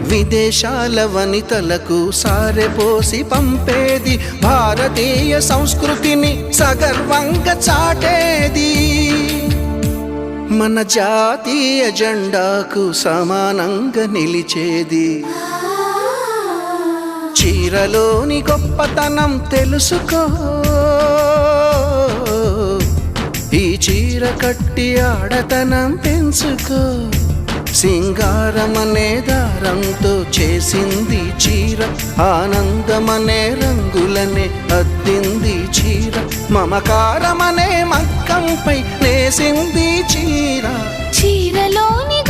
విదేశాల వనితలకు సారెపోసి పంపేది, భారతీయ సంస్కృతిని సగర్వంగా చాటేది, మన జాతీయ జెండాకు సమానంగా నిలిచేది. చీరలోని గొప్పతనం తెలుసుకో, ఈ చీర కట్టి ఆడతనం పెంచుకో. సింగారమనే దారంతో చేసింది చీర, ఆనందమనే రంగులనే అద్దింది చీర, మమకారమనే మక్కంపై నేసింది చీర. చీరలోని